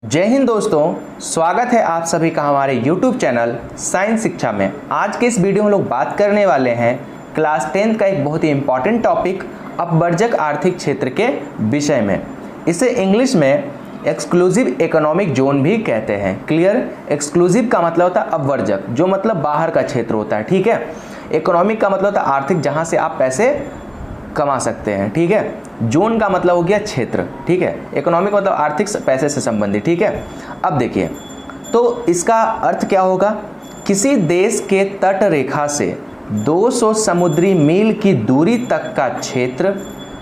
जय हिंद दोस्तों, स्वागत है आप सभी का हमारे YouTube चैनल साइंस शिक्षा में। आज के इस वीडियो में हम लोग बात करने वाले हैं क्लास 10 का एक बहुत ही इंपॉर्टेंट टॉपिक अपवर्जक आर्थिक क्षेत्र के विषय में। इसे इंग्लिश में एक्सक्लूसिव इकोनॉमिक जोन भी कहते हैं। क्लियर? एक्सक्लूसिव का मतलब होता है अपवर्जक, जो मतलब बाहर का क्षेत्र होता है। ठीक है। इकोनॉमिक का मतलब होता है आर्थिक, जहाँ से आप पैसे कमा सकते हैं। ठीक है। जोन का मतलब हो गया क्षेत्र। ठीक है। इकोनॉमिक मतलब आर्थिक, पैसे से संबंधित। ठीक है। अब देखिए, तो इसका अर्थ क्या होगा? किसी देश के तट रेखा से 200 समुद्री मील की दूरी तक का क्षेत्र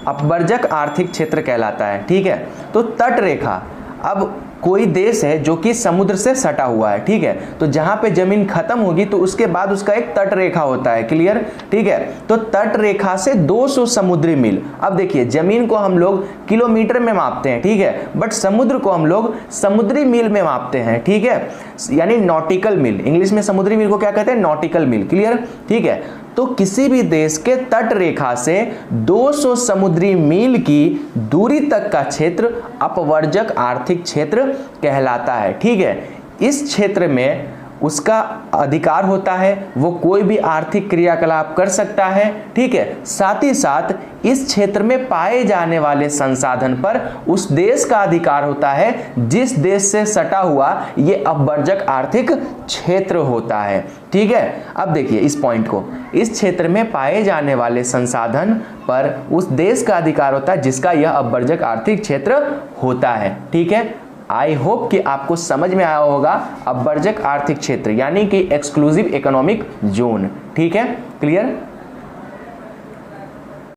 अपवर्जक आर्थिक क्षेत्र कहलाता है। ठीक है। तो तट रेखा, अब कोई देश है जो कि समुद्र से सटा हुआ है। ठीक है। तो जहां पे जमीन खत्म होगी तो उसके बाद उसका एक तट रेखा होता है। क्लियर? ठीक है। तो तट रेखा से 200 समुद्री मील। अब देखिए, जमीन को हम लोग किलोमीटर में मापते हैं। ठीक है। बट समुद्र को हम लोग समुद्री मील में मापते हैं। ठीक है। यानी नॉटिकल मील। इंग्लिश में समुद्री मील को क्या कहते हैं? नॉटिकल मील। क्लियर? ठीक है। तो किसी भी देश के तट रेखा से 200 समुद्री मील की दूरी तक का क्षेत्र अपवर्जक आर्थिक क्षेत्र कहलाता है। ठीक है। इस क्षेत्र में उसका अधिकार होता है, वो कोई भी आर्थिक क्रियाकलाप कर सकता है। ठीक है। साथ ही साथ इस क्षेत्र में पाए जाने वाले संसाधन पर उस देश का अधिकार होता है जिस देश से सटा हुआ ये अपवर्जक आर्थिक क्षेत्र होता है। ठीक है। अब देखिए इस पॉइंट को, इस क्षेत्र में पाए जाने वाले संसाधन पर उस देश का अधिकार होता है जिसका यह अपवर्जक आर्थिक क्षेत्र होता है। ठीक है। आई होप कि आपको समझ में आया होगा अपवर्जक आर्थिक क्षेत्र यानी कि एक्सक्लूसिव इकोनॉमिक जोन। ठीक है। क्लियर?